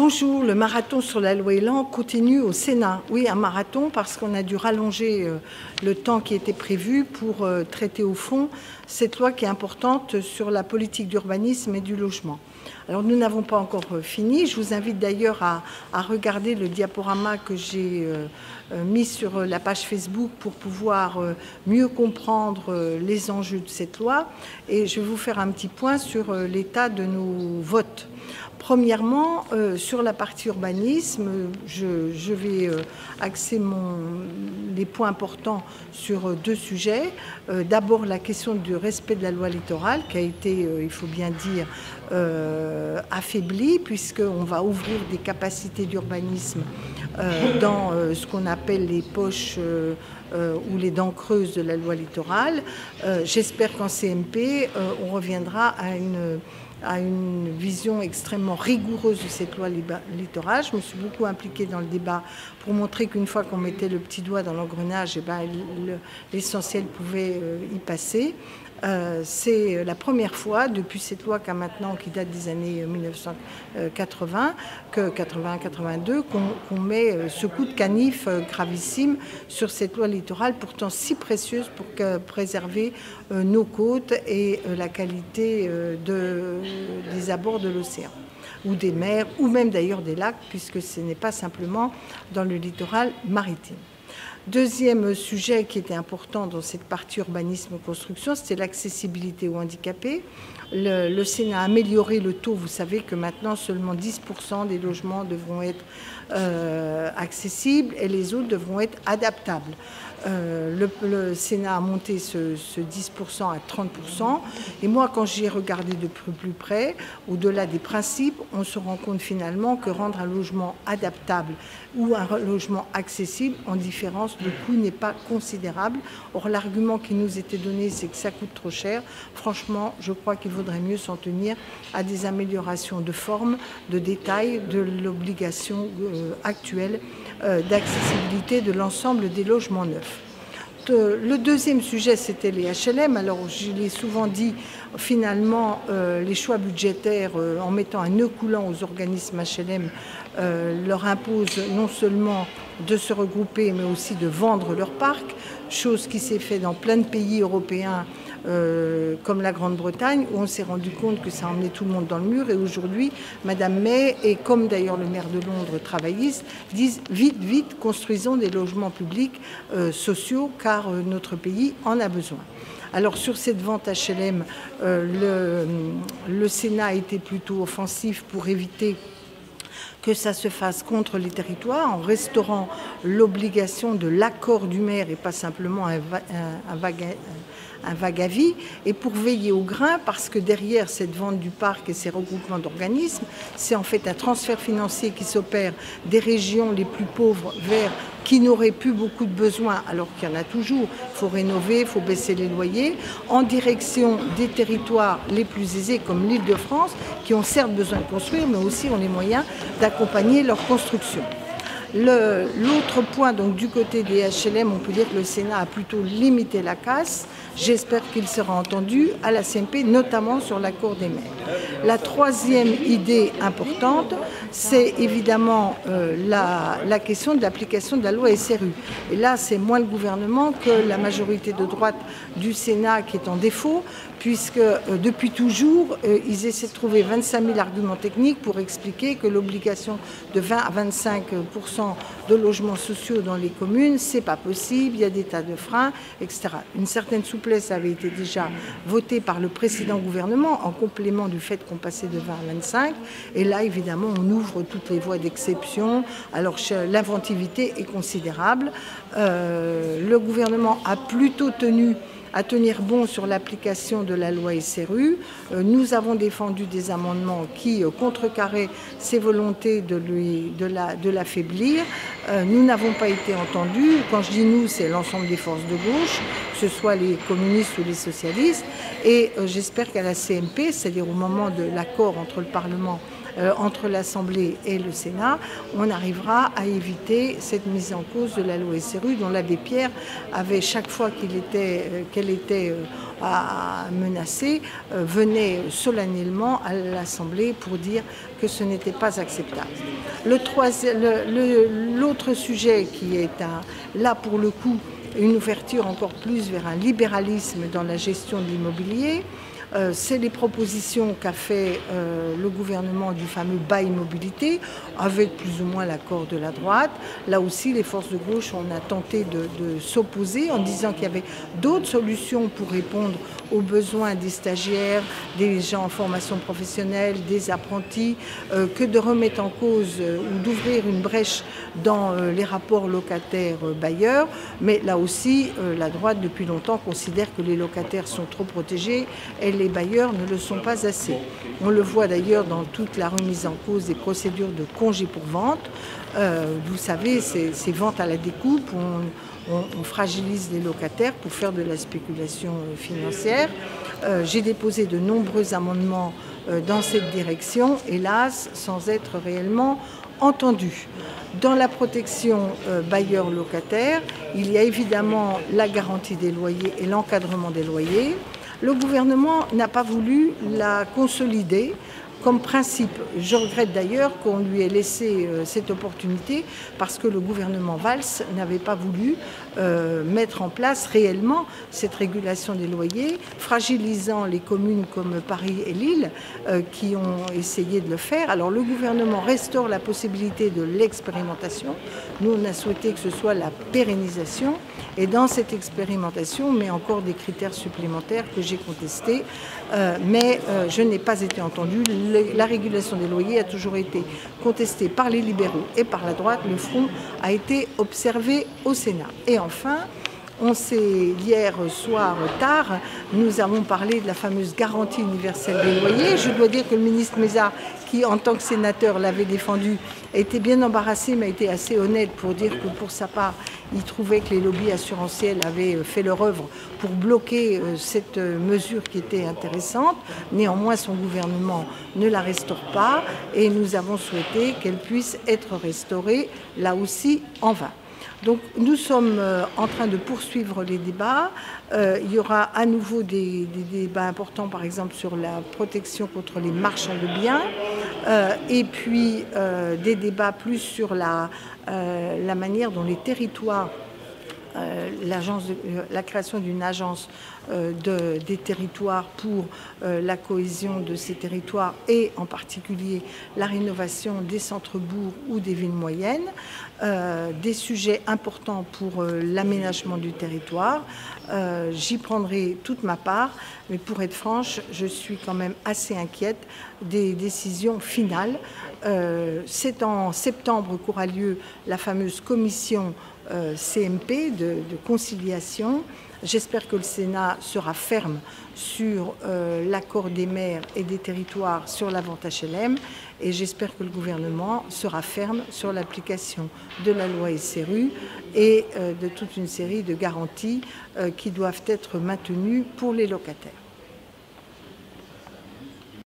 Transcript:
Bonjour, le marathon sur la loi Elan continue au Sénat. Oui, un marathon parce qu'on a dû rallonger le temps qui était prévu pour traiter au fond cette loi qui est importante sur la politique d'urbanisme et du logement. Alors nous n'avons pas encore fini. Je vous invite d'ailleurs à regarder le diaporama que j'ai mis sur la page Facebook pour pouvoir mieux comprendre les enjeux de cette loi. Et je vais vous faire un petit point sur l'état de nos votes. Premièrement, sur la partie urbanisme, je vais axer les points importants sur deux sujets. D'abord, la question du respect de la loi littorale qui a été, il faut bien dire, affaiblie puisqu'on va ouvrir des capacités d'urbanisme dans ce qu'on appelle les poches ou les dents creuses de la loi littorale. J'espère qu'en CMP, on reviendra à une vision extrêmement rigoureuse de cette loi littorale. Je me suis beaucoup impliquée dans le débat pour montrer qu'une fois qu'on mettait le petit doigt dans l'engrenage, l'essentiel pouvait y passer. C'est la première fois depuis cette loi qui date des années 1980, 80-82, qu'on met ce coup de canif gravissime sur cette loi littorale pourtant si précieuse pour préserver nos côtes et la qualité des abords de l'océan ou des mers ou même d'ailleurs des lacs puisque ce n'est pas simplement dans le littoral maritime. Deuxième sujet qui était important dans cette partie urbanisme-construction, c'était l'accessibilité aux handicapés. Le Sénat a amélioré le taux. Vous savez que maintenant, seulement 10% des logements devront être accessibles et les autres devront être adaptables. Le Sénat a monté ce 10% à 30%. Et moi, quand j'y ai regardé de plus près, au-delà des principes, on se rend compte finalement que rendre un logement adaptable ou un logement accessible, en différence, le coût n'est pas considérable. Or, l'argument qui nous était donné, c'est que ça coûte trop cher. Franchement, je crois qu'il vaudrait mieux s'en tenir à des améliorations de forme, de détail, de l'obligation actuelle d'accessibilité de l'ensemble des logements neufs. Le deuxième sujet, c'était les HLM. Alors, je l'ai souvent dit, finalement, les choix budgétaires, en mettant un nœud coulant aux organismes HLM, leur imposent non seulement de se regrouper, mais aussi de vendre leur parc, chose qui s'est faite dans plein de pays européens, comme la Grande-Bretagne, où on s'est rendu compte que ça emmenait tout le monde dans le mur. Et aujourd'hui, Madame May, et comme d'ailleurs le maire de Londres travailliste, disent vite, vite, construisons des logements publics sociaux, car notre pays en a besoin. Alors sur cette vente HLM, le Sénat a été plutôt offensif pour éviter que ça se fasse contre les territoires en restaurant l'obligation de l'accord du maire et pas simplement un vague avis, et pour veiller au grain, parce que derrière cette vente du parc et ces regroupements d'organismes, c'est en fait un transfert financier qui s'opère des régions les plus pauvres vers qui n'auraient plus beaucoup de besoins, alors qu'il y en a toujours. Il faut rénover, il faut baisser les loyers, en direction des territoires les plus aisés, comme l'Île-de-France, qui ont certes besoin de construire, mais aussi ont les moyens d'accompagner leur construction. L'autre point, donc du côté des HLM, on peut dire que le Sénat a plutôt limité la casse. J'espère qu'il sera entendu à la CMP, notamment sur l'accord des maires. La troisième idée importante, c'est évidemment la question de l'application de la loi SRU. Et là, c'est moins le gouvernement que la majorité de droite du Sénat qui est en défaut, puisque depuis toujours, ils essaient de trouver 25 000 arguments techniques pour expliquer que l'obligation de 20 à 25% de logements sociaux dans les communes, c'est pas possible, il y a des tas de freins, etc. Une certaine souplesse avait été déjà votée par le précédent gouvernement en complément du fait qu'on passait de 20 à 25. Et là, évidemment, on ouvre toutes les voies d'exception. Alors, l'inventivité est considérable. Le gouvernement a plutôt tenu à tenir bon sur l'application de la loi SRU. Nous avons défendu des amendements qui contrecarraient ces volontés de l'affaiblir. Nous n'avons pas été entendus. Quand je dis nous, c'est l'ensemble des forces de gauche, que ce soit les communistes ou les socialistes. Et j'espère qu'à la CMP, c'est-à-dire au moment de l'accord entre le Parlement entre l'Assemblée et le Sénat, on arrivera à éviter cette mise en cause de la loi SRU dont l'abbé Pierre avait, chaque fois qu'elle était menacée, venait solennellement à l'Assemblée pour dire que ce n'était pas acceptable. L'autre sujet qui est là pour le coup une ouverture encore plus vers un libéralisme dans la gestion de l'immobilier, c'est les propositions qu'a fait le gouvernement du fameux bail mobilité, avec plus ou moins l'accord de la droite. Là aussi, les forces de gauche, on a tenté de s'opposer en disant qu'il y avait d'autres solutions pour répondre aux besoins des stagiaires, des gens en formation professionnelle, des apprentis, que de remettre en cause ou d'ouvrir une brèche dans les rapports locataires-bailleurs. Mais là aussi, la droite, depuis longtemps, considère que les locataires sont trop protégés et les bailleurs ne le sont pas assez. On le voit d'ailleurs dans toute la remise en cause des procédures de congé pour vente. Vous savez, ces ventes à la découpe, on fragilise les locataires pour faire de la spéculation financière. J'ai déposé de nombreux amendements dans cette direction, hélas, sans être réellement entendu. Dans la protection bailleurs-locataires, il y a évidemment la garantie des loyers et l'encadrement des loyers. Le gouvernement n'a pas voulu la consolider comme principe. Je regrette d'ailleurs qu'on lui ait laissé cette opportunité parce que le gouvernement Valls n'avait pas voulu mettre en place réellement cette régulation des loyers, fragilisant les communes comme Paris et Lille qui ont essayé de le faire. Alors le gouvernement restaure la possibilité de l'expérimentation. Nous, on a souhaité que ce soit la pérennisation. Et dans cette expérimentation, on met encore des critères supplémentaires que j'ai contestés, mais je n'ai pas été entendue. La régulation des loyers a toujours été contestée par les libéraux et par la droite. Le front a été observé au Sénat. Et enfin, hier soir tard, nous avons parlé de la fameuse garantie universelle des loyers. Je dois dire que le ministre Mézard, qui en tant que sénateur l'avait défendu, a été bien embarrassé, mais a été assez honnête pour dire que pour sa part, il trouvait que les lobbies assurantiels avaient fait leur œuvre pour bloquer cette mesure qui était intéressante. Néanmoins, son gouvernement ne la restaure pas et nous avons souhaité qu'elle puisse être restaurée, là aussi, en vain. Donc nous sommes en train de poursuivre les débats. Il y aura à nouveau des débats importants, par exemple sur la protection contre les marchands de biens, et puis des débats plus sur la manière dont les territoires, la création d'une agence des territoires pour la cohésion de ces territoires et en particulier la rénovation des centres-bourgs ou des villes moyennes, des sujets importants pour l'aménagement du territoire. J'y prendrai toute ma part, mais pour être franche, je suis quand même assez inquiète des décisions finales. C'est en septembre qu'aura lieu la fameuse commission CMP de conciliation. J'espère que le Sénat sera ferme sur l'accord des maires et des territoires sur la vente HLM et j'espère que le gouvernement sera ferme sur l'application de la loi SRU et de toute une série de garanties qui doivent être maintenues pour les locataires.